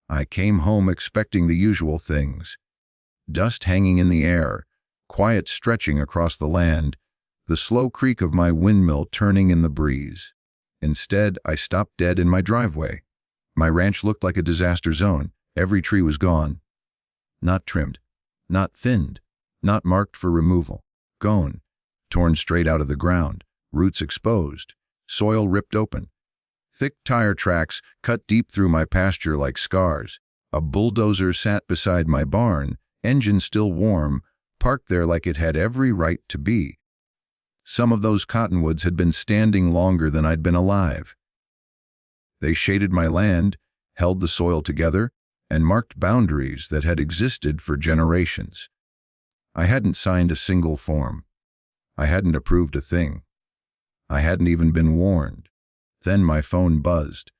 I came home expecting the usual things. Dust hanging in the air, quiet stretching across the land, the slow creak of my windmill turning in the breeze. Instead, I stopped dead in my driveway. My ranch looked like a disaster zone. Every tree was gone. Not trimmed, not thinned, not marked for removal. Gone, torn straight out of the ground, roots exposed, soil ripped open. Thick tire tracks cut deep through my pasture like scars. A bulldozer sat beside my barn, engine still warm, parked there like it had every right to be. Some of those cottonwoods had been standing longer than I'd been alive. They shaded my land, held the soil together, and marked boundaries that had existed for generations. I hadn't signed a single form. I hadn't approved a thing. I hadn't even been warned. Then my phone buzzed.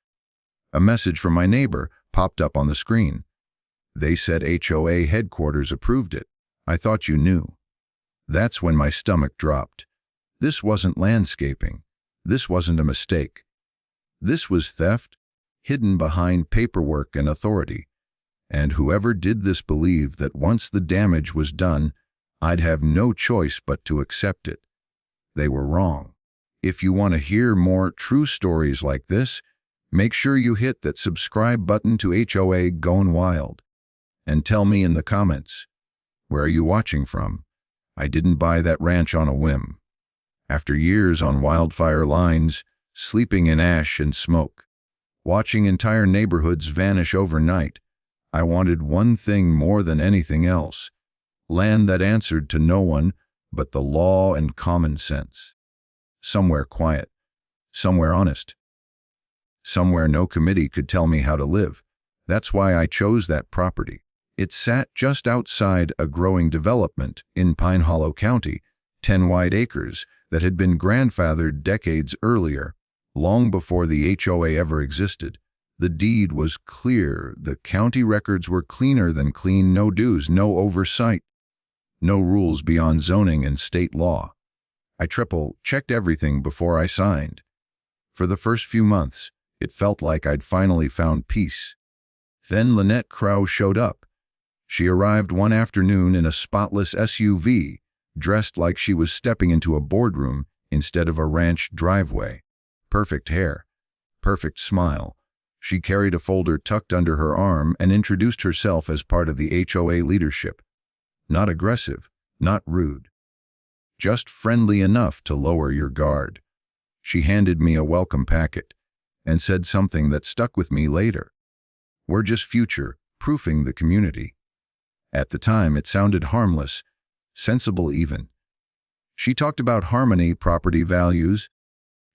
A message from my neighbor popped up on the screen. They said HOA headquarters approved it. I thought you knew. That's when my stomach dropped. This wasn't landscaping. This wasn't a mistake. This was theft, hidden behind paperwork and authority. And whoever did this believed that once the damage was done, I'd have no choice but to accept it. They were wrong. If you want to hear more true stories like this, make sure you hit that subscribe button to HOA Gone Wild. And tell me in the comments, where are you watching from? I didn't buy that ranch on a whim. After years on wildfire lines, sleeping in ash and smoke, watching entire neighborhoods vanish overnight, I wanted one thing more than anything else: land that answered to no one but the law and common sense. Somewhere quiet, somewhere honest, somewhere no committee could tell me how to live. That's why I chose that property. It sat just outside a growing development in Pine Hollow County, 10 wide acres that had been grandfathered decades earlier, long before the HOA ever existed. The deed was clear, the county records were cleaner than clean, no dues, no oversight, no rules beyond zoning and state law. I triple-checked everything before I signed. For the first few months, it felt like I'd finally found peace. Then Lynette Crow showed up. She arrived one afternoon in a spotless SUV, dressed like she was stepping into a boardroom instead of a ranch driveway. Perfect hair, perfect smile. She carried a folder tucked under her arm and introduced herself as part of the HOA leadership. Not aggressive, not rude. Just friendly enough to lower your guard. She handed me a welcome packet and said something that stuck with me later. We're just future-proofing the community. At the time, it sounded harmless, sensible even. She talked about harmony, property values,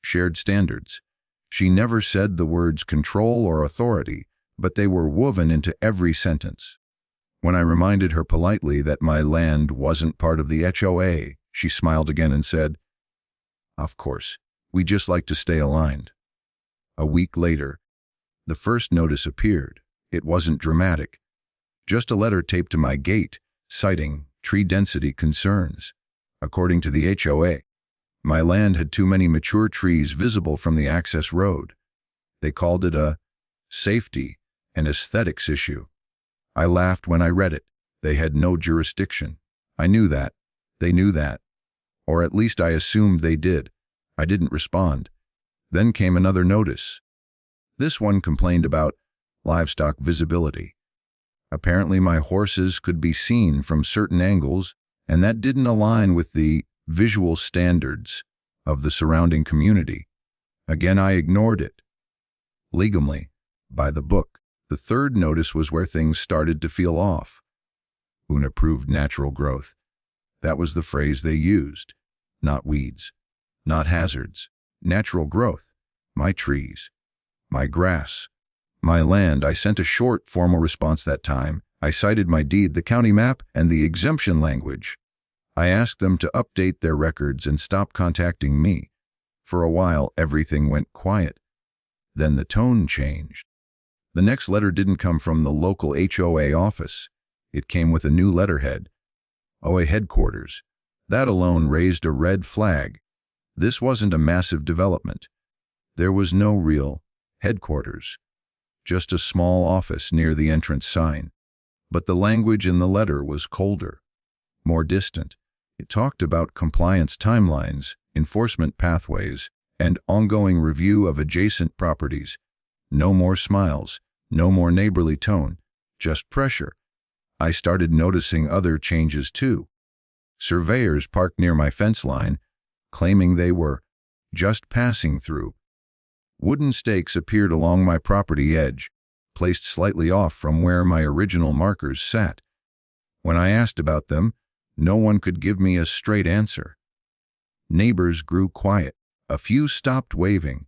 shared standards. She never said the words control or authority, but they were woven into every sentence. When I reminded her politely that my land wasn't part of the HOA, she smiled again and said, "Of course, we just like to stay aligned." A week later, the first notice appeared. It wasn't dramatic. Just a letter taped to my gate, citing tree density concerns. According to the HOA, my land had too many mature trees visible from the access road. They called it a safety and aesthetics issue. I laughed when I read it. They had no jurisdiction. I knew that. They knew that. Or at least I assumed they did. I didn't respond. Then came another notice. This one complained about livestock visibility. Apparently my horses could be seen from certain angles, and that didn't align with the visual standards of the surrounding community. Again, I ignored it. Legally, by the book. The third notice was where things started to feel off. Unapproved natural growth. That was the phrase they used. Not weeds, not hazards. Natural growth. My trees, my grass, my land. I sent a short, formal response that time. I cited my deed, the county map, and the exemption language. I asked them to update their records and stop contacting me. For a while, everything went quiet. Then the tone changed. The next letter didn't come from the local HOA office. It came with a new letterhead. HOA headquarters. That alone raised a red flag. This wasn't a massive development. There was no real headquarters. just a small office near the entrance sign. But the language in the letter was colder, more distant. It talked about compliance timelines, enforcement pathways, and ongoing review of adjacent properties. No more smiles, no more neighborly tone, just pressure. I started noticing other changes too. Surveyors parked near my fence line, claiming they were just passing through. Wooden stakes appeared along my property edge, placed slightly off from where my original markers sat. When I asked about them, no one could give me a straight answer. Neighbors grew quiet. A few stopped waving.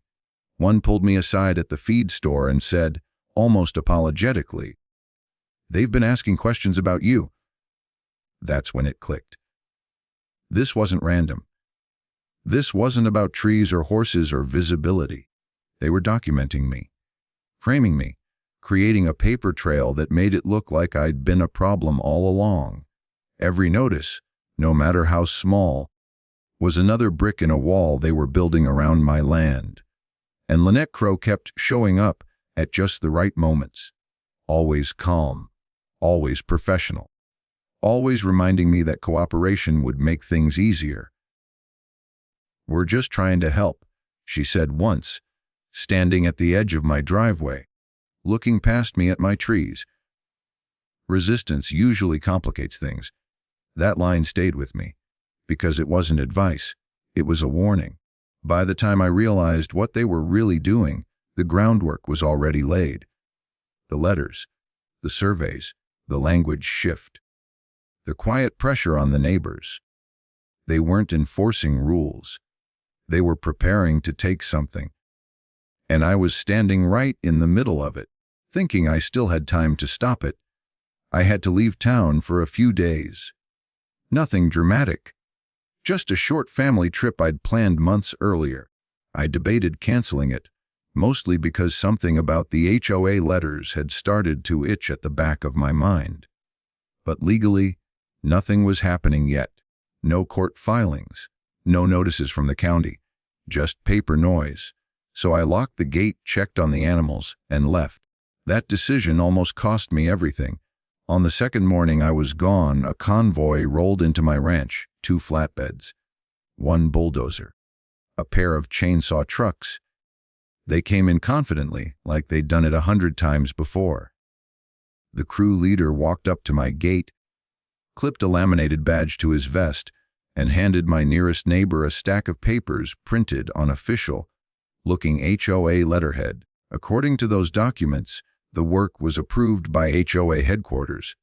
One pulled me aside at the feed store and said, almost apologetically, "They've been asking questions about you." That's when it clicked. This wasn't random. This wasn't about trees or horses or visibility. They were documenting me, framing me, creating a paper trail that made it look like I'd been a problem all along. Every notice, no matter how small, was another brick in a wall they were building around my land. And Lynette Crow kept showing up at just the right moments. Always calm, always professional, always reminding me that cooperation would make things easier. "We're just trying to help," she said once, standing at the edge of my driveway, looking past me at my trees. Resistance usually complicates things. That line stayed with me, because it wasn't advice, it was a warning. By the time I realized what they were really doing, the groundwork was already laid. The letters, the surveys, the language shift. The quiet pressure on the neighbors. They weren't enforcing rules. They were preparing to take something. And I was standing right in the middle of it, thinking I still had time to stop it. I had to leave town for a few days. Nothing dramatic. Just a short family trip I'd planned months earlier. I debated canceling it, mostly because something about the HOA letters had started to itch at the back of my mind. But legally, nothing was happening yet. No court filings, no notices from the county, just paper noise. So I locked the gate, checked on the animals, and left. That decision almost cost me everything. On the second morning I was gone, a convoy rolled into my ranch, 2 flatbeds, 1 bulldozer, a pair of chainsaw trucks. They came in confidently, like they'd done it 100 times before. The crew leader walked up to my gate, clipped a laminated badge to his vest, and handed my nearest neighbor a stack of papers printed on official-looking HOA letterhead. According to those documents, the work was approved by HOA headquarters.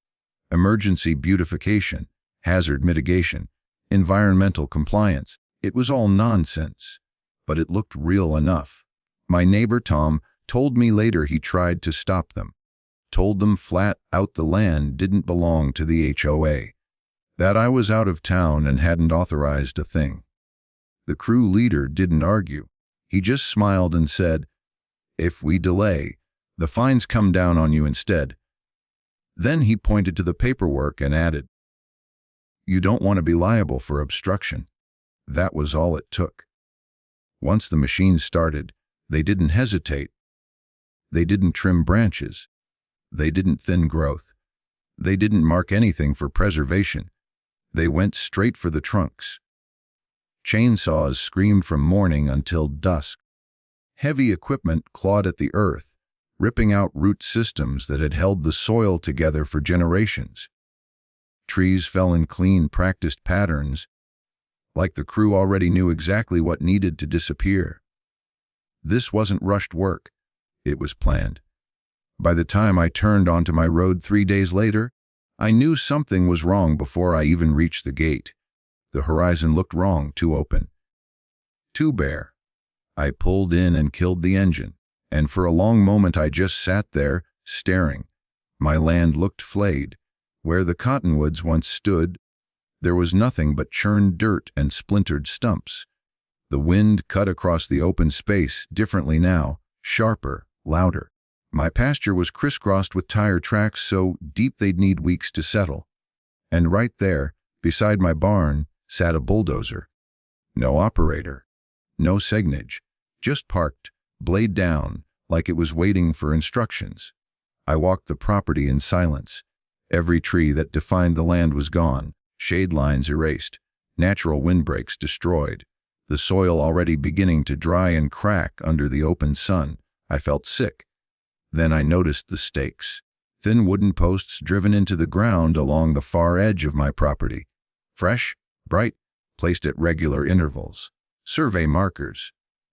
Emergency beautification, hazard mitigation, environmental compliance. It was all nonsense, but it looked real enough. My neighbor Tom told me later he tried to stop them. Told them flat out the land didn't belong to the HOA. That I was out of town and hadn't authorized a thing. The crew leader didn't argue. He just smiled and said, "If we delay, the fines come down on you instead." Then he pointed to the paperwork and added, "You don't want to be liable for obstruction." That was all it took. Once the machines started, they didn't hesitate. They didn't trim branches. They didn't thin growth. They didn't mark anything for preservation. They went straight for the trunks. Chainsaws screamed from morning until dusk. Heavy equipment clawed at the earth, ripping out root systems that had held the soil together for generations. Trees fell in clean, practiced patterns, like the crew already knew exactly what needed to disappear. This wasn't rushed work. It was planned. By the time I turned onto my road 3 days later, I knew something was wrong before I even reached the gate. The horizon looked wrong, too open, too bare. I pulled in and killed the engine, and for a long moment I just sat there, staring. My land looked flayed. Where the cottonwoods once stood, there was nothing but churned dirt and splintered stumps. The wind cut across the open space differently now, sharper, louder. My pasture was crisscrossed with tire tracks so deep they'd need weeks to settle. And right there, beside my barn, sat a bulldozer. No operator, no signage, just parked, blade down, like it was waiting for instructions. I walked the property in silence. Every tree that defined the land was gone, shade lines erased, natural windbreaks destroyed, the soil already beginning to dry and crack under the open sun. I felt sick. Then I noticed the stakes. Thin wooden posts driven into the ground along the far edge of my property. Fresh, bright, placed at regular intervals. Survey markers.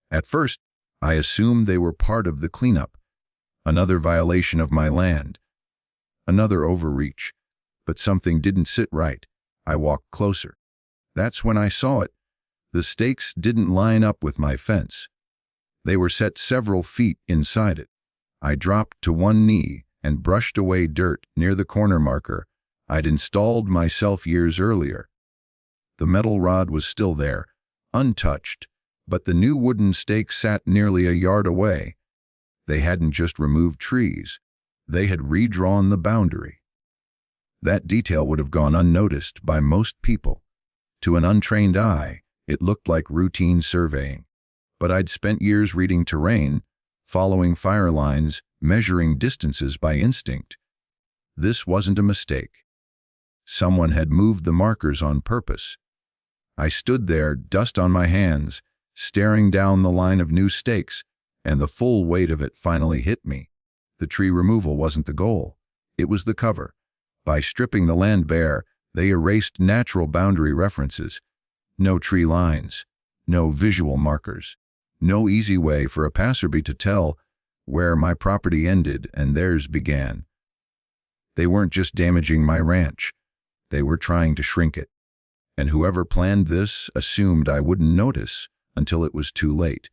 At first, I assumed they were part of the cleanup. Another violation of my land. Another overreach. But something didn't sit right. I walked closer. That's when I saw it. The stakes didn't line up with my fence. They were set several feet inside it. I dropped to one knee and brushed away dirt near the corner marker I'd installed myself years earlier. The metal rod was still there, untouched, but the new wooden stake sat nearly a yard away. They hadn't just removed trees. They had redrawn the boundary. That detail would have gone unnoticed by most people. To an untrained eye, it looked like routine surveying. But I'd spent years reading terrain, following fire lines, measuring distances by instinct. This wasn't a mistake. Someone had moved the markers on purpose. I stood there, dust on my hands, staring down the line of new stakes, and the full weight of it finally hit me. The tree removal wasn't the goal. It was the cover. By stripping the land bare, they erased natural boundary references. No tree lines, no visual markers, no easy way for a passerby to tell where my property ended and theirs began. They weren't just damaging my ranch. They were trying to shrink it. And whoever planned this assumed I wouldn't notice until it was too late.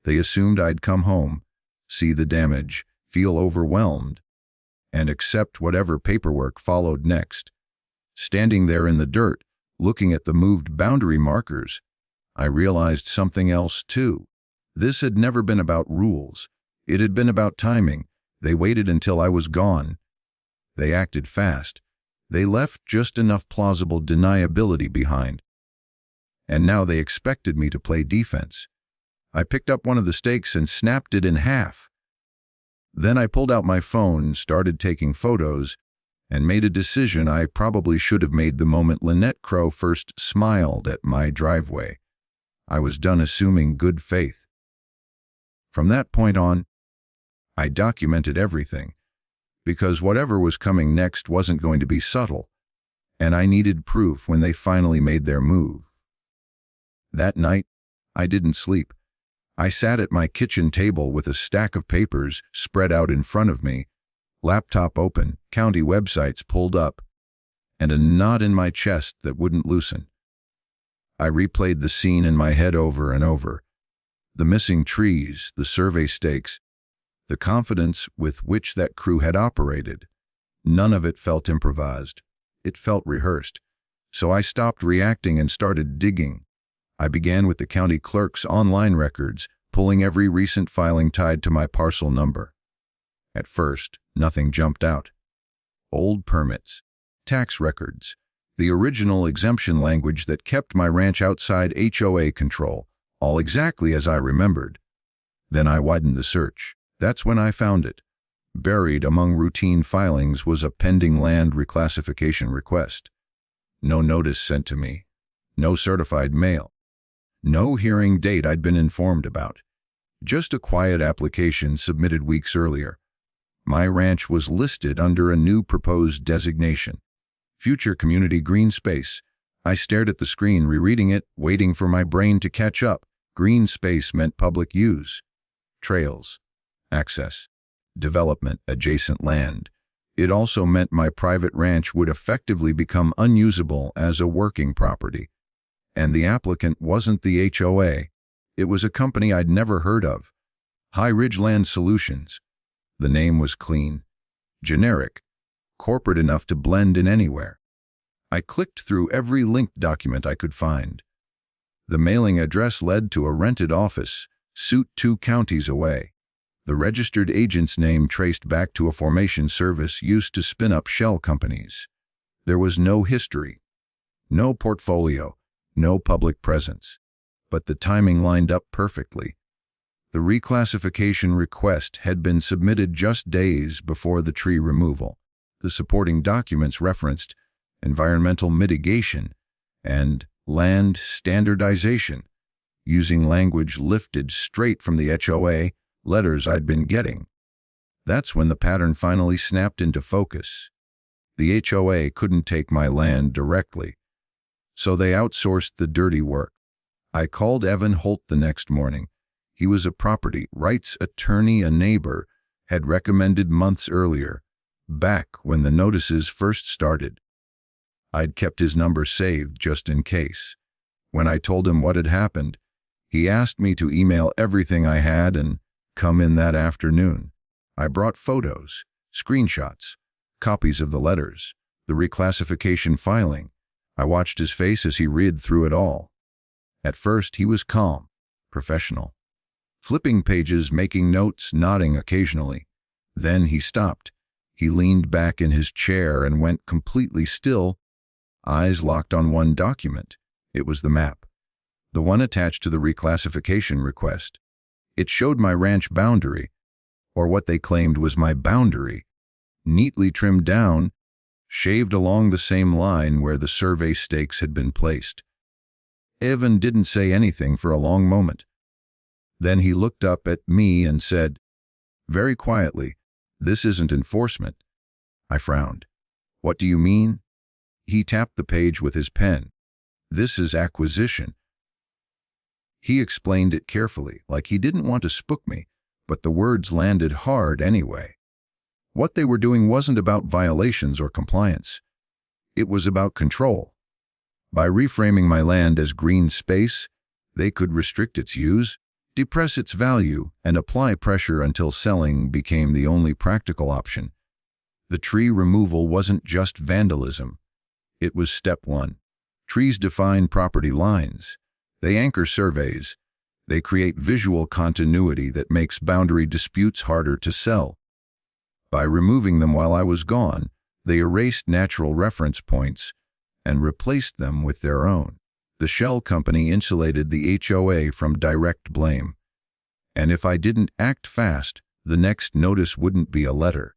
They assumed I'd come home, see the damage, feel overwhelmed, and accept whatever paperwork followed next. Standing there in the dirt, looking at the moved boundary markers, I realized something else too. This had never been about rules. It had been about timing. They waited until I was gone. They acted fast. They left just enough plausible deniability behind. And now they expected me to play defense. I picked up one of the stakes and snapped it in half. Then I pulled out my phone, started taking photos, and made a decision I probably should have made the moment Lynette Crow first smiled at my driveway. I was done assuming good faith. From that point on, I documented everything, because whatever was coming next wasn't going to be subtle, and I needed proof when they finally made their move. That night, I didn't sleep. I sat at my kitchen table with a stack of papers spread out in front of me, laptop open, county websites pulled up, and a knot in my chest that wouldn't loosen. I replayed the scene in my head over and over. The missing trees, the survey stakes, the confidence with which that crew had operated. None of it felt improvised. It felt rehearsed. So I stopped reacting and started digging. I began with the county clerk's online records, pulling every recent filing tied to my parcel number. At first, nothing jumped out. Old permits, tax records, the original exemption language that kept my ranch outside HOA control, all exactly as I remembered. Then I widened the search. That's when I found it. Buried among routine filings was a pending land reclassification request. No notice sent to me. No certified mail. No hearing date I'd been informed about. Just a quiet application submitted weeks earlier. My ranch was listed under a new proposed designation. Future Community Green Space. I stared at the screen, rereading it, waiting for my brain to catch up. Green space meant public use. Trails. Access. Development. Adjacent land. It also meant my private ranch would effectively become unusable as a working property. And the applicant wasn't the HOA. It was a company I'd never heard of. High Ridge Land Solutions. The name was clean, generic, corporate enough to blend in anywhere. I clicked through every linked document I could find. The mailing address led to a rented office, suite 2 counties away. The registered agent's name traced back to a formation service used to spin up shell companies. There was no history, no portfolio, no public presence. But the timing lined up perfectly. The reclassification request had been submitted just days before the tree removal. The supporting documents referenced environmental mitigation and land standardization, using language lifted straight from the HOA letters I'd been getting. That's when the pattern finally snapped into focus. The HOA couldn't take my land directly, so they outsourced the dirty work. I called Evan Holt the next morning. He was a property rights attorney a neighbor had recommended months earlier, back when the notices first started. I'd kept his number saved just in case. When I told him what had happened, he asked me to email everything I had and come in that afternoon. I brought photos, screenshots, copies of the letters, the reclassification filing. I watched his face as he read through it all. At first, he was calm, professional, flipping pages, making notes, nodding occasionally. Then he stopped. He leaned back in his chair and went completely still, eyes locked on one document. It was the map, the one attached to the reclassification request. It showed my ranch boundary, or what they claimed was my boundary, neatly trimmed down, shaved along the same line where the survey stakes had been placed. Evan didn't say anything for a long moment. Then he looked up at me and said, very quietly, "This isn't enforcement." I frowned. "What do you mean?" He tapped the page with his pen. "This is acquisition." He explained it carefully, like he didn't want to spook me, but the words landed hard anyway. What they were doing wasn't about violations or compliance. It was about control. By reframing my land as green space, they could restrict its use, depress its value, and apply pressure until selling became the only practical option. The tree removal wasn't just vandalism. It was step one. Trees define property lines. They anchor surveys. They create visual continuity that makes boundary disputes harder to sell. By removing them while I was gone, they erased natural reference points and replaced them with their own. The shell company insulated the HOA from direct blame. And if I didn't act fast, the next notice wouldn't be a letter.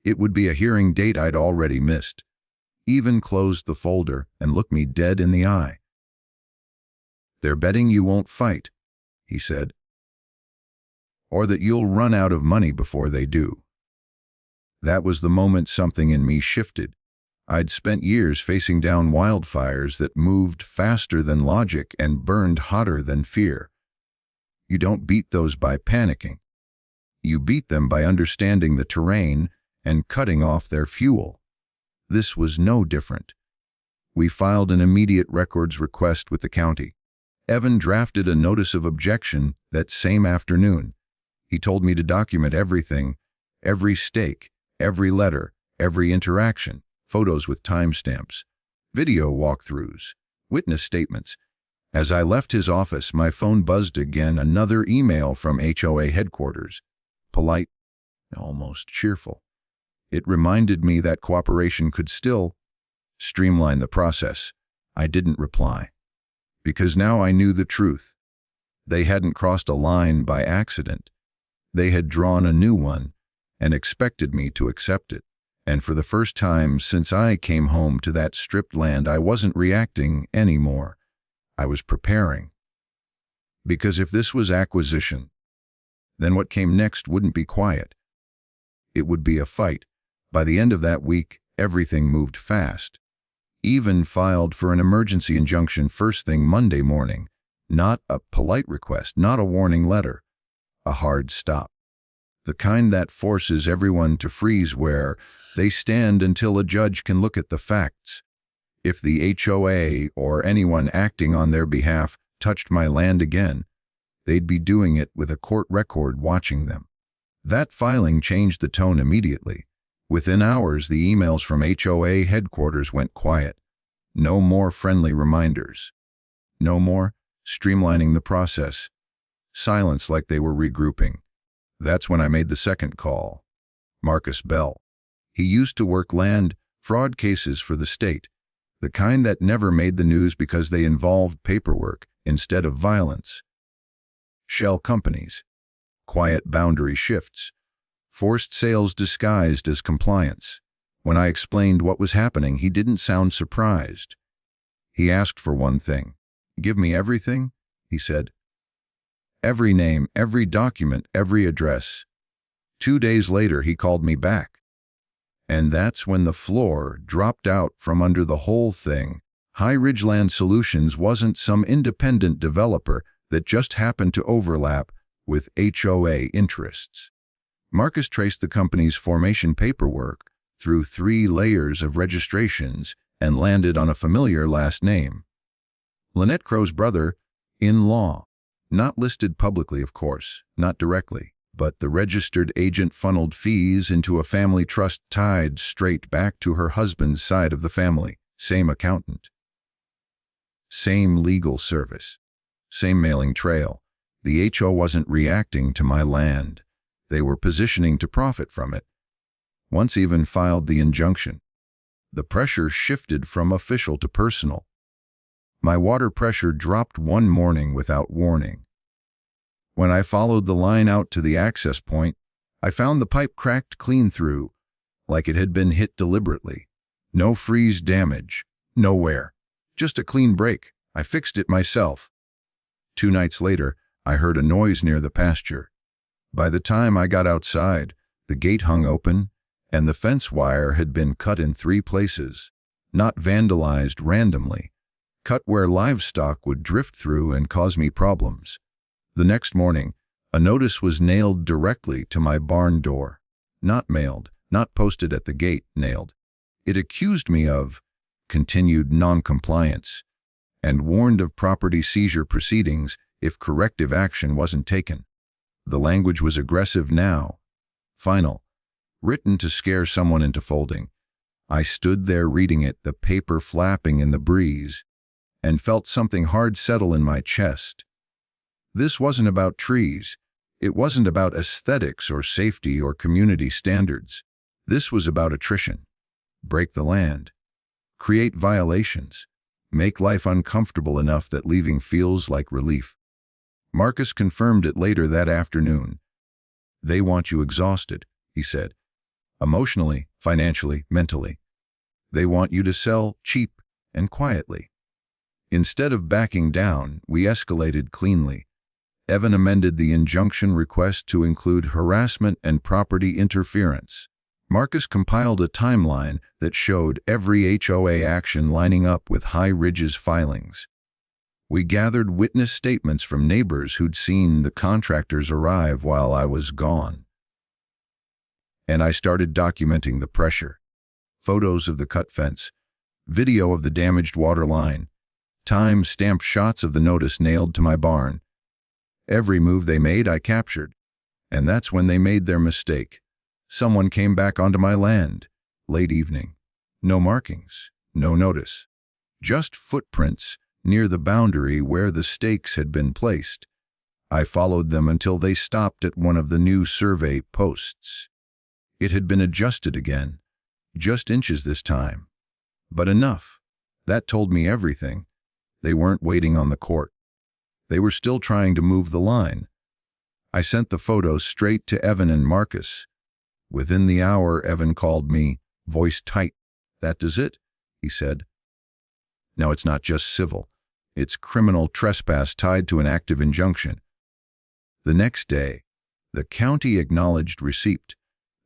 It would be a hearing date I'd already missed. Evan closed the folder and looked me dead in the eye. "They're betting you won't fight," he said, "or that you'll run out of money before they do." That was the moment something in me shifted. I'd spent years facing down wildfires that moved faster than logic and burned hotter than fear. You don't beat those by panicking. You beat them by understanding the terrain and cutting off their fuel. This was no different. We filed an immediate records request with the county. Evan drafted a notice of objection that same afternoon. He told me to document everything, every stake, every letter, every interaction, photos with timestamps, video walkthroughs, witness statements. As I left his office, my phone buzzed again, another email from HOA headquarters. Polite, almost cheerful. It reminded me that cooperation could still streamline the process. I didn't reply, because now I knew the truth. They hadn't crossed a line by accident. They had drawn a new one and expected me to accept it. And for the first time since I came home to that stripped land, I wasn't reacting anymore. I was preparing. Because if this was acquisition, then what came next wouldn't be quiet. It would be a fight. By the end of that week, everything moved fast. Evan filed for an emergency injunction first thing Monday morning. Not a polite request, not a warning letter. A hard stop. The kind that forces everyone to freeze where they stand until a judge can look at the facts. If the HOA or anyone acting on their behalf touched my land again, they'd be doing it with a court record watching them. That filing changed the tone immediately. Within hours, the emails from HOA headquarters went quiet. No more friendly reminders. No more streamlining the process. Silence like they were regrouping. That's when I made the second call. Marcus Bell. He used to work land fraud cases for the state, the kind that never made the news because they involved paperwork instead of violence. shell companies, quiet boundary shifts, forced sales disguised as compliance. When I explained what was happening, he didn't sound surprised. He asked for one thing. "Give me everything," he said. "Every name, every document, every address." 2 days later, he called me back. And that's when the floor dropped out from under the whole thing. High Ridge Land Solutions wasn't some independent developer that just happened to overlap with HOA interests. Marcus traced the company's formation paperwork through 3 layers of registrations and landed on a familiar last name. Lynette Crow's brother-in-law. Not listed publicly, of course, not directly, but the registered agent funneled fees into a family trust tied straight back to her husband's side of the family. Same accountant. Same legal service. Same mailing trail. The HO wasn't reacting to my land. They were positioning to profit from it. Once even filed the injunction. The pressure shifted from official to personal. My water pressure dropped one morning without warning. When I followed the line out to the access point, I found the pipe cracked clean through, like it had been hit deliberately. No freeze damage, nowhere. Just a clean break. I fixed it myself. 2 nights later, I heard a noise near the pasture. By the time I got outside, the gate hung open, and the fence wire had been cut in 3 places. Not vandalized randomly. Cut where livestock would drift through and cause me problems. The next morning, a notice was nailed directly to my barn door. Not mailed, not posted at the gate, nailed. It accused me of continued non-compliance and warned of property seizure proceedings if corrective action wasn't taken. The language was aggressive now, final, written to scare someone into folding. I stood there reading it, the paper flapping in the breeze, and felt something hard settle in my chest. This wasn't about trees. It wasn't about aesthetics or safety or community standards. This was about attrition. Break the land. Create violations. Make life uncomfortable enough that leaving feels like relief. Marcus confirmed it later that afternoon. "They want you exhausted," he said. "Emotionally, financially, mentally. They want you to sell cheap and quietly." Instead of backing down, we escalated cleanly. Evan amended the injunction request to include harassment and property interference. Marcus compiled a timeline that showed every HOA action lining up with High Ridge's filings. We gathered witness statements from neighbors who'd seen the contractors arrive while I was gone. And I started documenting the pressure. Photos of the cut fence, video of the damaged water line, time-stamped shots of the notice nailed to my barn. Every move they made I captured. And that's when they made their mistake. Someone came back onto my land. Late evening. No markings, no notice. Just footprints near the boundary where the stakes had been placed. I followed them until they stopped at one of the new survey posts. It had been adjusted again, just inches this time. But enough. That told me everything. They weren't waiting on the court. They were still trying to move the line. I sent the photos straight to Evan and Marcus. Within the hour, Evan called me, voice tight. "That does it?" he said. "Now it's not just civil. It's criminal trespass tied to an active injunction." The next day, the county acknowledged receipt.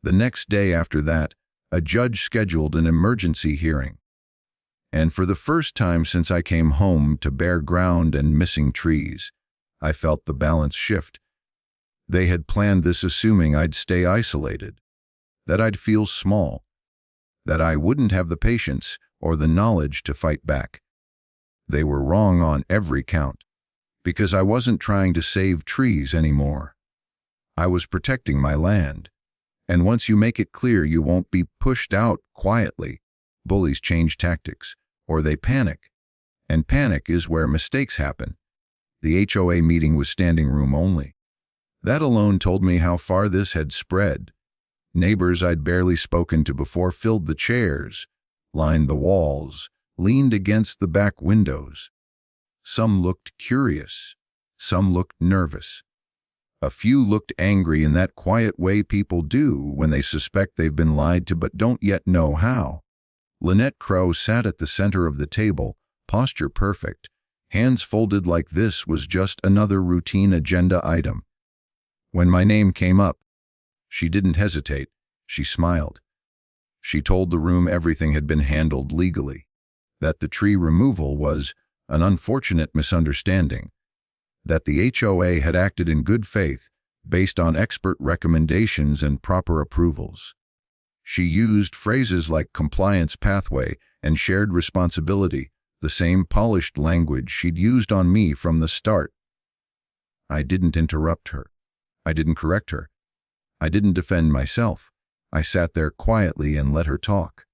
The next day after that, a judge scheduled an emergency hearing. And for the first time since I came home to bare ground and missing trees, I felt the balance shift. They had planned this assuming I'd stay isolated, that I'd feel small, that I wouldn't have the patience or the knowledge to fight back. They were wrong on every count, because I wasn't trying to save trees anymore. I was protecting my land. And once you make it clear you won't be pushed out quietly, bullies change tactics, or they panic. And panic is where mistakes happen. The HOA meeting was standing room only. That alone told me how far this had spread. Neighbors I'd barely spoken to before filled the chairs, lined the walls, leaned against the back windows. Some looked curious. Some looked nervous. A few looked angry in that quiet way people do when they suspect they've been lied to but don't yet know how. Lynette Crow sat at the center of the table, posture perfect, hands folded like this was just another routine agenda item. When my name came up, she didn't hesitate. She smiled. She told the room everything had been handled legally, that the tree removal was an unfortunate misunderstanding, that the HOA had acted in good faith based on expert recommendations and proper approvals. She used phrases like compliance pathway and shared responsibility, the same polished language she'd used on me from the start. I didn't interrupt her. I didn't correct her. I didn't defend myself. I sat there quietly and let her talk.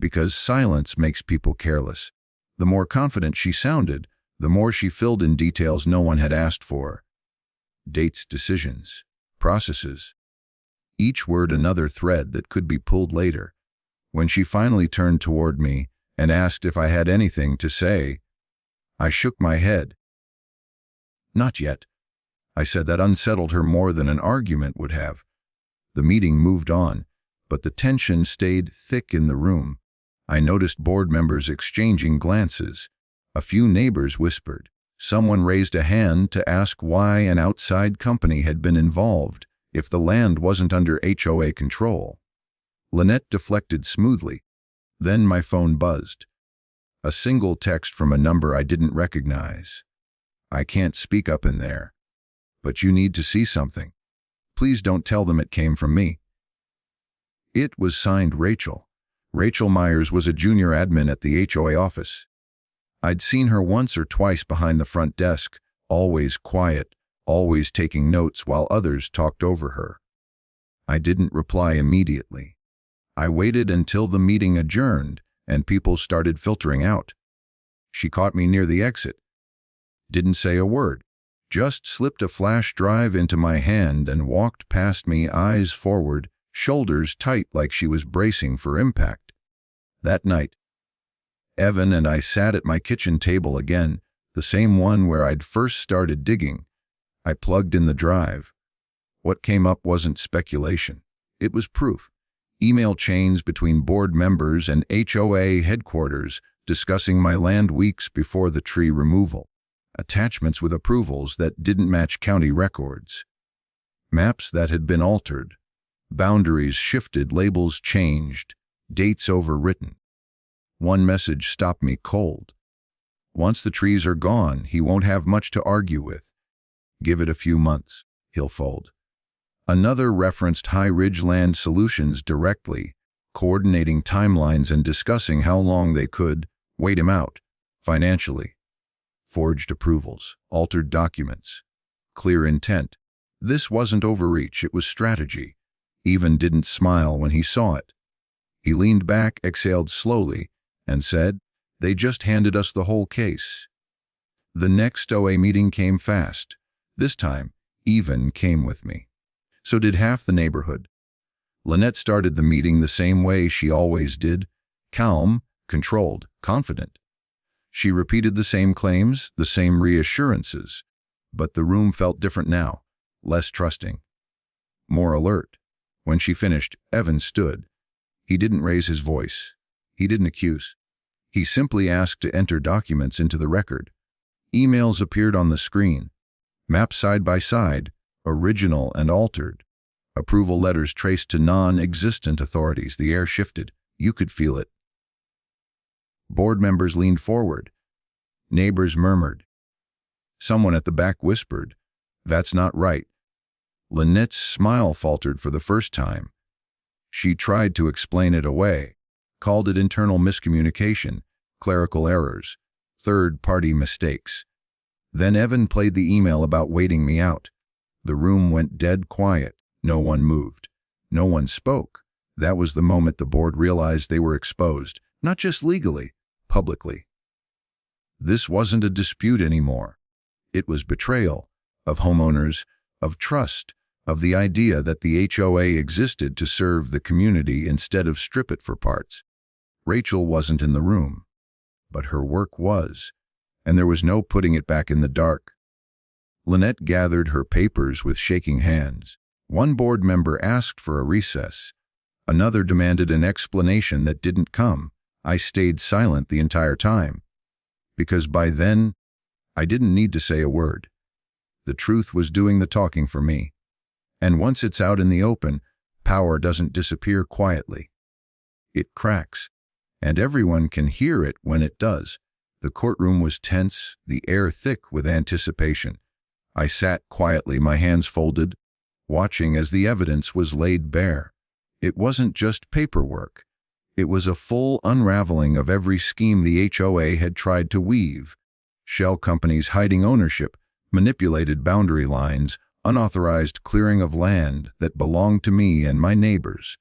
Because silence makes people careless. The more confident she sounded, the more she filled in details no one had asked for. Dates, decisions, processes. Each word another thread that could be pulled later. When she finally turned toward me and asked if I had anything to say, I shook my head. Not yet. I said that unsettled her more than an argument would have. The meeting moved on, but the tension stayed thick in the room. I noticed board members exchanging glances. A few neighbors whispered. Someone raised a hand to ask why an outside company had been involved if the land wasn't under HOA control. Lynette deflected smoothly. Then my phone buzzed. A single text from a number I didn't recognize. I can't speak up in there, but you need to see something. Please don't tell them it came from me. It was signed Rachel. Rachel Myers was a junior admin at the HOA office. I'd seen her once or twice behind the front desk, always quiet, always taking notes while others talked over her. I didn't reply immediately. I waited until the meeting adjourned and people started filtering out. She caught me near the exit. Didn't say a word, just slipped a flash drive into my hand and walked past me, eyes forward, shoulders tight like she was bracing for impact. That night, Evan and I sat at my kitchen table again, the same one where I'd first started digging. I plugged in the drive. What came up wasn't speculation. It was proof. Email chains between board members and HOA headquarters discussing my land weeks before the tree removal. Attachments with approvals that didn't match county records. Maps that had been altered. Boundaries shifted, labels changed, dates overwritten. One message stopped me cold. Once the trees are gone, he won't have much to argue with. Give it a few months, he'll fold. Another referenced High Ridge Land Solutions directly, coordinating timelines and discussing how long they could wait him out, financially. Forged approvals, altered documents, clear intent. This wasn't overreach, it was strategy. Even didn't smile when he saw it. He leaned back, exhaled slowly, and said, "They just handed us the whole case." The next OA meeting came fast. This time, Even came with me. So did half the neighborhood. Lynette started the meeting the same way she always did, calm, controlled, confident. She repeated the same claims, the same reassurances, but the room felt different now, less trusting, more alert. When she finished, Evan stood. He didn't raise his voice. He didn't accuse. He simply asked to enter documents into the record. Emails appeared on the screen. Maps side by side, original and altered. Approval letters traced to non-existent authorities. The air shifted. You could feel it. Board members leaned forward. Neighbors murmured. Someone at the back whispered, "That's not right." Lynette's smile faltered for the first time. She tried to explain it away, called it internal miscommunication, clerical errors, third-party mistakes. Then Evan played the email about waiting me out. The room went dead quiet. No one moved. No one spoke. That was the moment the board realized they were exposed, not just legally, publicly. This wasn't a dispute anymore. It was betrayal of homeowners, of trust, of the idea that the HOA existed to serve the community instead of strip it for parts. Rachel wasn't in the room, but her work was, and there was no putting it back in the dark. Lynette gathered her papers with shaking hands. One board member asked for a recess. Another demanded an explanation that didn't come. I stayed silent the entire time, because by then, I didn't need to say a word. The truth was doing the talking for me. And once it's out in the open, power doesn't disappear quietly. It cracks, and everyone can hear it when it does. The courtroom was tense, the air thick with anticipation. I sat quietly, my hands folded, watching as the evidence was laid bare. It wasn't just paperwork. It was a full unraveling of every scheme the HOA had tried to weave. Shell companies hiding ownership, manipulated boundary lines, unauthorized clearing of land that belonged to me and my neighbors.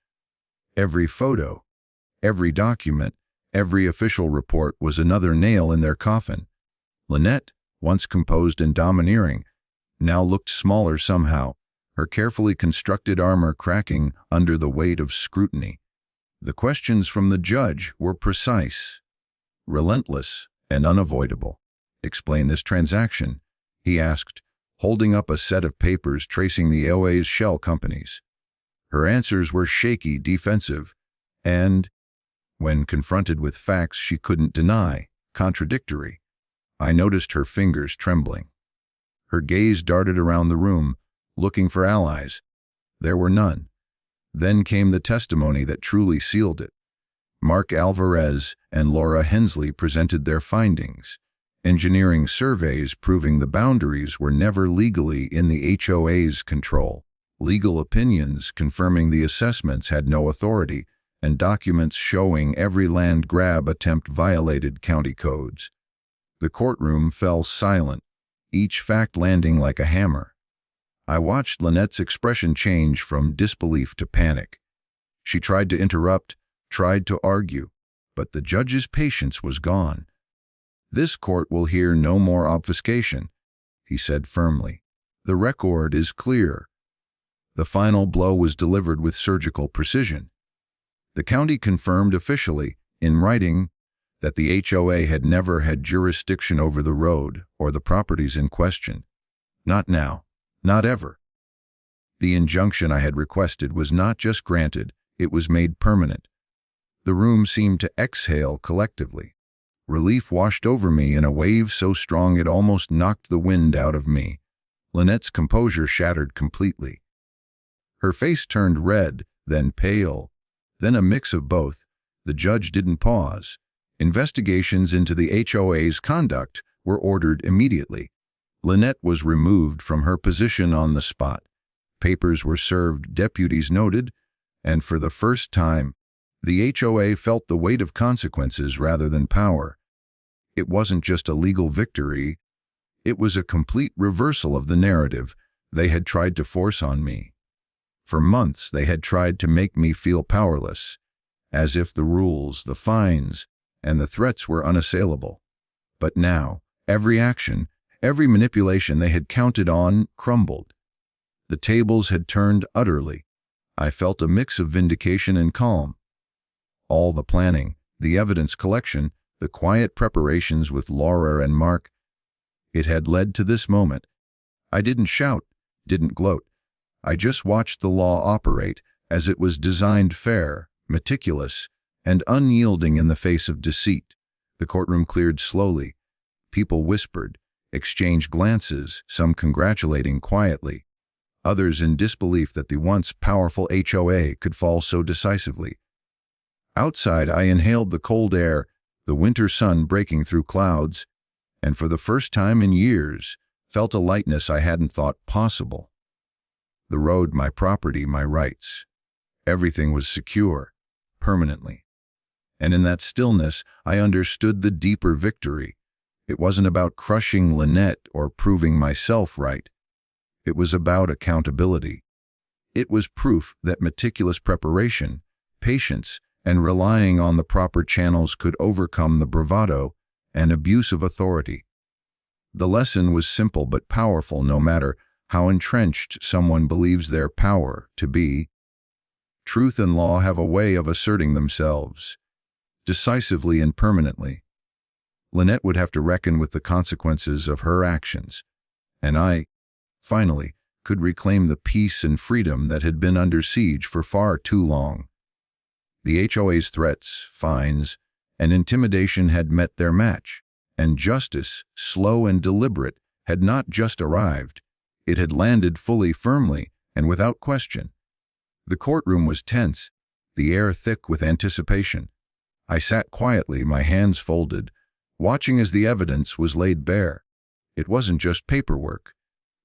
Every photo, every document, every official report was another nail in their coffin. Lynette, once composed and domineering, now looked smaller somehow, her carefully constructed armor cracking under the weight of scrutiny. The questions from the judge were precise, relentless, and unavoidable. "Explain this transaction," he asked, holding up a set of papers tracing the HOA's shell companies. Her answers were shaky, defensive, and, when confronted with facts she couldn't deny, contradictory. I noticed her fingers trembling. Her gaze darted around the room, looking for allies. There were none. Then came the testimony that truly sealed it. Mark Alvarez and Laura Hensley presented their findings. Engineering surveys proving the boundaries were never legally in the HOA's control. Legal opinions confirming the assessments had no authority, and documents showing every land grab attempt violated county codes. The courtroom fell silent, each fact landing like a hammer. I watched Lynette's expression change from disbelief to panic. She tried to interrupt, tried to argue, but the judge's patience was gone. "This court will hear no more obfuscation," he said firmly. "The record is clear." The final blow was delivered with surgical precision. The county confirmed officially, in writing, that the HOA had never had jurisdiction over the road or the properties in question. Not now. Not ever. The injunction I had requested was not just granted, it was made permanent. The room seemed to exhale collectively. Relief washed over me in a wave so strong it almost knocked the wind out of me. Lynette's composure shattered completely. Her face turned red, then pale, then a mix of both. The judge didn't pause. Investigations into the HOA's conduct were ordered immediately. Lynette was removed from her position on the spot. Papers were served, deputies noted, and for the first time, the HOA felt the weight of consequences rather than power. It wasn't just a legal victory, it was a complete reversal of the narrative they had tried to force on me. For months they had tried to make me feel powerless, as if the rules, the fines, and the threats were unassailable. But now, every action, every manipulation they had counted on crumbled. The tables had turned utterly. I felt a mix of vindication and calm. All the planning, the evidence collection, the quiet preparations with Laura and Mark, it had led to this moment. I didn't shout, didn't gloat. I just watched the law operate as it was designed, fair, meticulous, and unyielding in the face of deceit. The courtroom cleared slowly. People whispered, exchanged glances, some congratulating quietly, others in disbelief that the once powerful HOA could fall so decisively. Outside, I inhaled the cold air, the winter sun breaking through clouds, and for the first time in years, felt a lightness I hadn't thought possible. The road, my property, my rights. Everything was secure, permanently. And in that stillness, I understood the deeper victory. It wasn't about crushing Lynette or proving myself right. It was about accountability. It was proof that meticulous preparation, patience, and relying on the proper channels could overcome the bravado and abuse of authority. The lesson was simple but powerful, no matter how entrenched someone believes their power to be. Truth and law have a way of asserting themselves, decisively and permanently. Lynette would have to reckon with the consequences of her actions, and I, finally, could reclaim the peace and freedom that had been under siege for far too long. The HOA's threats, fines, and intimidation had met their match, and justice, slow and deliberate, had not just arrived. It had landed fully, firmly, and without question. The courtroom was tense, the air thick with anticipation. I sat quietly, my hands folded, watching as the evidence was laid bare. It wasn't just paperwork.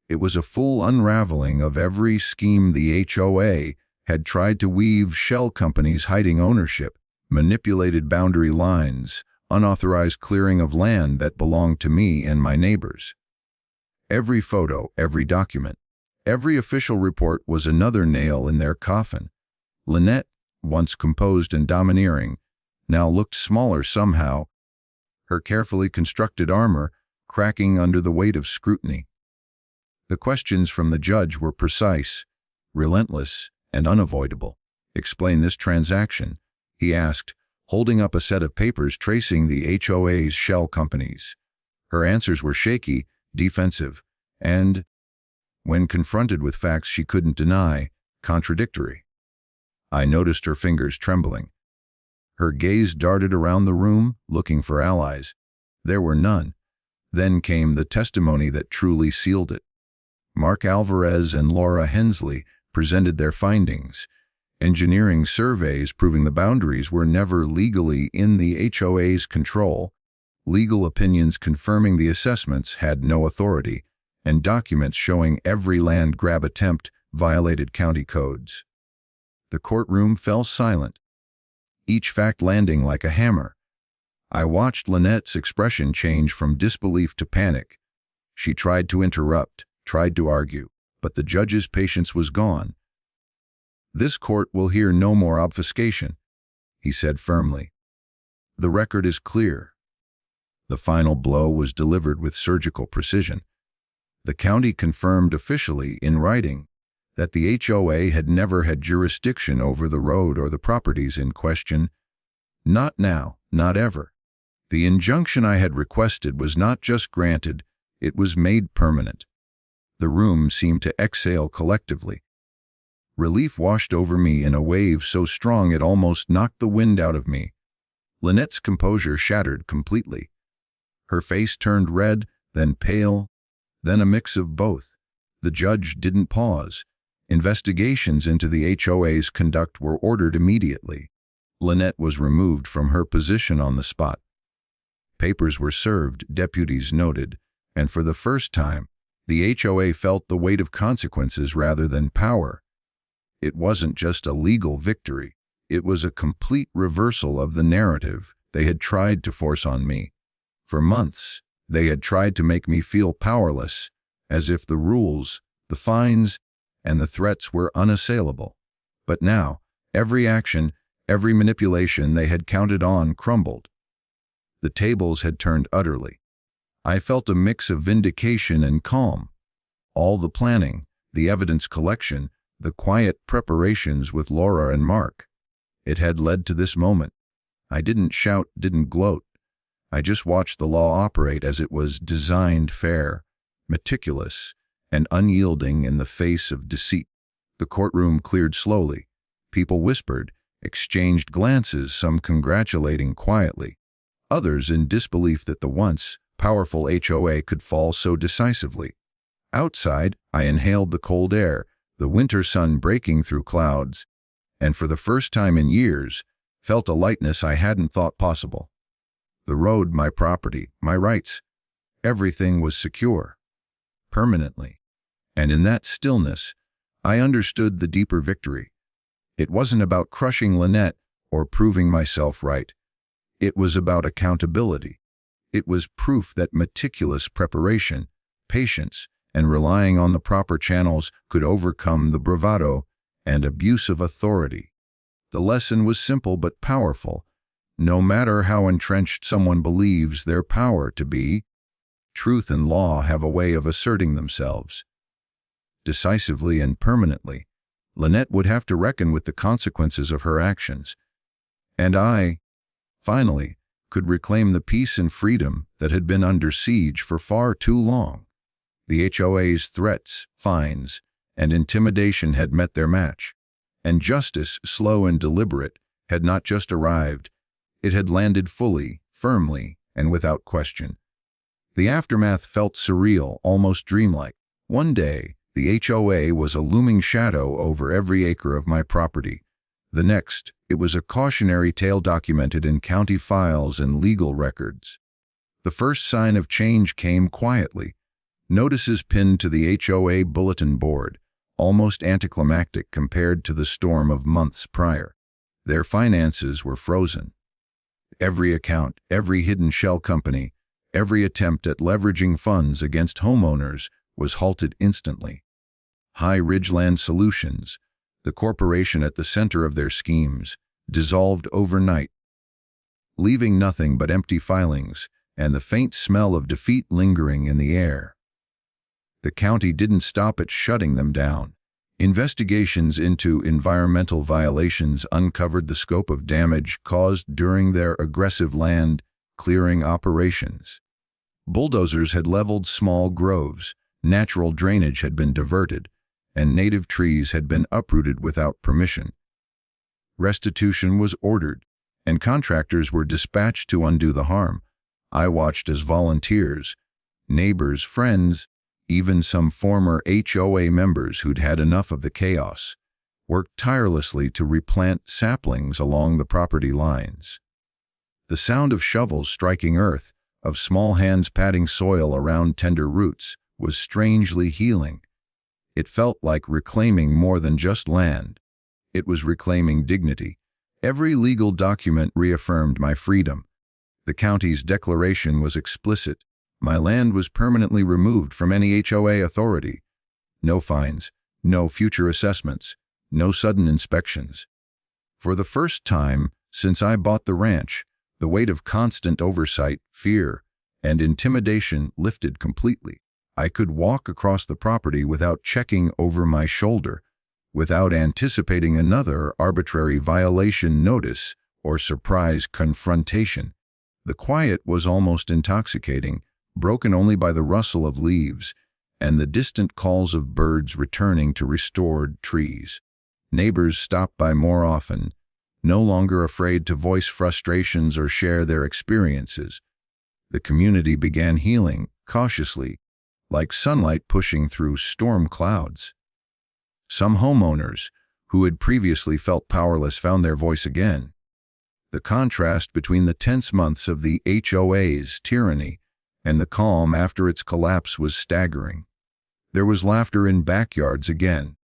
It was a full unraveling of every scheme the HOA had tried to weave: shell companies hiding ownership, manipulated boundary lines, unauthorized clearing of land that belonged to me and my neighbors. Every photo, every document, every official report was another nail in their coffin. Lynette, once composed and domineering, now looked smaller somehow, her carefully constructed armor cracking under the weight of scrutiny. The questions from the judge were precise, relentless, and unavoidable. "Explain this transaction," he asked, holding up a set of papers tracing the HOA's shell companies. Her answers were shaky, defensive, and, when confronted with facts she couldn't deny, contradictory. I noticed her fingers trembling. Her gaze darted around the room, looking for allies. There were none. Then came the testimony that truly sealed it. Mark Alvarez and Laura Hensley presented their findings: engineering surveys proving the boundaries were never legally in the HOA's control, legal opinions confirming the assessments had no authority, and documents showing every land grab attempt violated county codes. The courtroom fell silent, each fact landing like a hammer. I watched Lynette's expression change from disbelief to panic. She tried to interrupt, tried to argue, but the judge's patience was gone. "This court will hear no more obfuscation," he said firmly. "The record is clear." The final blow was delivered with surgical precision. The county confirmed officially in writing that the HOA had never had jurisdiction over the road or the properties in question. Not now, not ever. The injunction I had requested was not just granted, it was made permanent. The room seemed to exhale collectively. Relief washed over me in a wave so strong it almost knocked the wind out of me. Lynette's composure shattered completely. Her face turned red, then pale, then a mix of both. The judge didn't pause. Investigations into the HOA's conduct were ordered immediately. Lynette was removed from her position on the spot. Papers were served, deputies noted, and for the first time, the HOA felt the weight of consequences rather than power. It wasn't just a legal victory. It was a complete reversal of the narrative they had tried to force on me. For months, they had tried to make me feel powerless, as if the rules, the fines, and the threats were unassailable. But now, every action, every manipulation they had counted on crumbled. The tables had turned utterly. I felt a mix of vindication and calm. All the planning, the evidence collection, the quiet preparations with Laura and Mark. It had led to this moment. I didn't shout, didn't gloat. I just watched the law operate as it was designed: fair, meticulous, and unyielding in the face of deceit. The courtroom cleared slowly. People whispered, exchanged glances, some congratulating quietly, others in disbelief that the once powerful HOA could fall so decisively. Outside, I inhaled the cold air, the winter sun breaking through clouds, and for the first time in years, felt a lightness I hadn't thought possible. The road, my property, my rights, everything was secure, permanently. And in that stillness, I understood the deeper victory. It wasn't about crushing Lynette or proving myself right. It was about accountability. It was proof that meticulous preparation, patience, and relying on the proper channels could overcome the bravado and abuse of authority. The lesson was simple but powerful. No matter how entrenched someone believes their power to be, truth and law have a way of asserting themselves. Decisively and permanently, Lynette would have to reckon with the consequences of her actions. And I, finally, could reclaim the peace and freedom that had been under siege for far too long. The HOA's threats, fines, and intimidation had met their match. And justice, slow and deliberate, had not just arrived, it had landed fully, firmly, and without question. The aftermath felt surreal, almost dreamlike. One day, the HOA was a looming shadow over every acre of my property. The next, it was a cautionary tale documented in county files and legal records. The first sign of change came quietly. Notices pinned to the HOA bulletin board, almost anticlimactic compared to the storm of months prior. Their finances were frozen. Every account, every hidden shell company, every attempt at leveraging funds against homeowners was halted instantly. High Ridgeland Solutions, the corporation at the center of their schemes, dissolved overnight, leaving nothing but empty filings and the faint smell of defeat lingering in the air. The county didn't stop at shutting them down. Investigations into environmental violations uncovered the scope of damage caused during their aggressive land clearing operations. Bulldozers had leveled small groves, natural drainage had been diverted, and native trees had been uprooted without permission. Restitution was ordered, and contractors were dispatched to undo the harm. I watched as volunteers, neighbors, friends, even some former HOA members who'd had enough of the chaos, worked tirelessly to replant saplings along the property lines. The sound of shovels striking earth, of small hands patting soil around tender roots, was strangely healing. It felt like reclaiming more than just land. It was reclaiming dignity. Every legal document reaffirmed my freedom. The county's declaration was explicit. My land was permanently removed from any HOA authority. No fines, no future assessments, no sudden inspections. For the first time since I bought the ranch, the weight of constant oversight, fear, and intimidation lifted completely. I could walk across the property without checking over my shoulder, without anticipating another arbitrary violation notice or surprise confrontation. The quiet was almost intoxicating, broken only by the rustle of leaves and the distant calls of birds returning to restored trees. Neighbors stopped by more often, no longer afraid to voice frustrations or share their experiences. The community began healing, cautiously, like sunlight pushing through storm clouds. Some homeowners, who had previously felt powerless, found their voice again. The contrast between the tense months of the HOA's tyranny and the calm after its collapse was staggering. There was laughter in backyards again,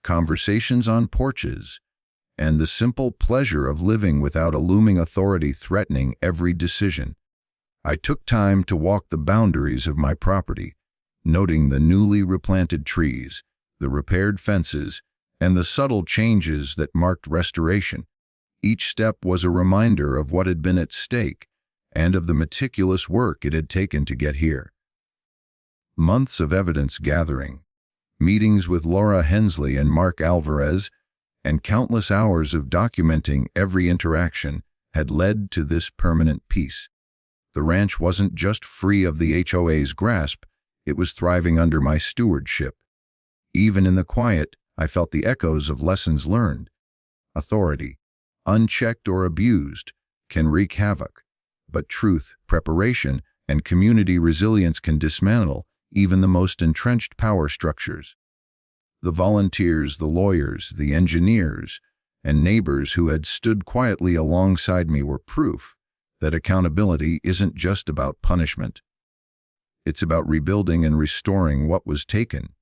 conversations on porches, and the simple pleasure of living without a looming authority threatening every decision. I took time to walk the boundaries of my property, noting the newly replanted trees, the repaired fences, and the subtle changes that marked restoration. Each step was a reminder of what had been at stake and of the meticulous work it had taken to get here. Months of evidence gathering, meetings with Laura Hensley and Mark Alvarez, and countless hours of documenting every interaction had led to this permanent peace. The ranch wasn't just free of the HOA's grasp, it was thriving under my stewardship. Even in the quiet, I felt the echoes of lessons learned. Authority, unchecked or abused, can wreak havoc, but truth, preparation, and community resilience can dismantle even the most entrenched power structures. The volunteers, the lawyers, the engineers, and neighbors who had stood quietly alongside me were proof that accountability isn't just about punishment. It's about rebuilding and restoring what was taken.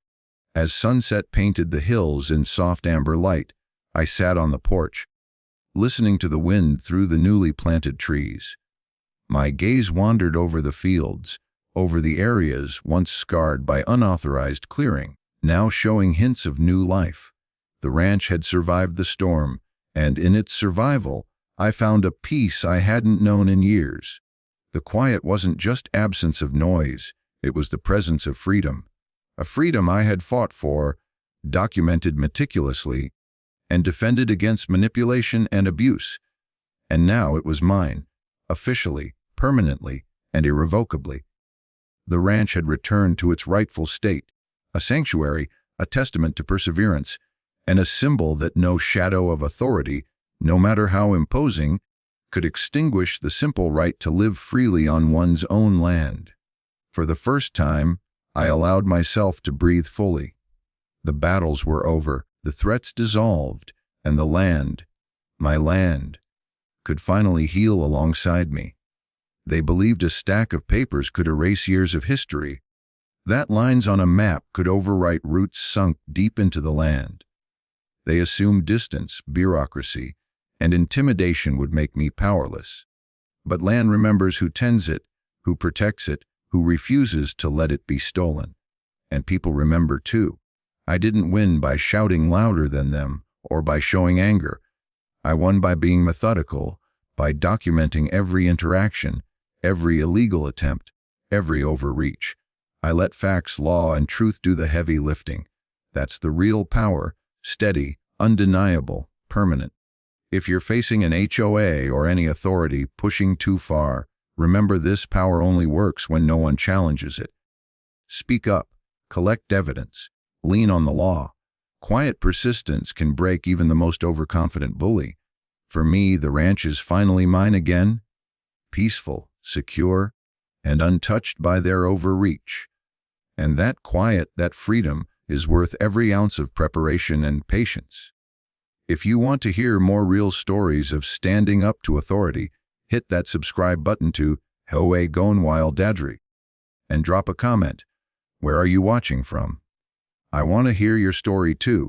As sunset painted the hills in soft amber light, I sat on the porch, listening to the wind through the newly planted trees. My gaze wandered over the fields, over the areas once scarred by unauthorized clearing, now showing hints of new life. The ranch had survived the storm, and in its survival, I found a peace I hadn't known in years. The quiet wasn't just absence of noise, it was the presence of freedom. A freedom I had fought for, documented meticulously, and defended against manipulation and abuse. And now it was mine, officially, permanently, and irrevocably. the ranch had returned to its rightful state, a sanctuary, a testament to perseverance, and a symbol that no shadow of authority, no matter how imposing, could extinguish the simple right to live freely on one's own land. For the first time, I allowed myself to breathe fully. The battles were over, the threats dissolved, and the land, my land, could finally heal alongside me. They believed a stack of papers could erase years of history, that lines on a map could overwrite roots sunk deep into the land. They assumed distance, bureaucracy, and intimidation would make me powerless. But land remembers who tends it, who protects it, who refuses to let it be stolen. And people remember too. I didn't win by shouting louder than them or by showing anger. I won by being methodical, by documenting every interaction, every illegal attempt, every overreach. I let facts, law, and truth do the heavy lifting. That's the real power, steady, undeniable, permanent. If you're facing an HOA or any authority pushing too far, remember this power only works when no one challenges it. Speak up, collect evidence, lean on the law. Quiet persistence can break even the most overconfident bully. For me, the ranch is finally mine again, peaceful, secure, and untouched by their overreach. And that quiet, that freedom, is worth every ounce of preparation and patience. If you want to hear more real stories of standing up to authority, hit that subscribe button to HOA Gone Wild Dadry and drop a comment. Where are you watching from? I want to hear your story too.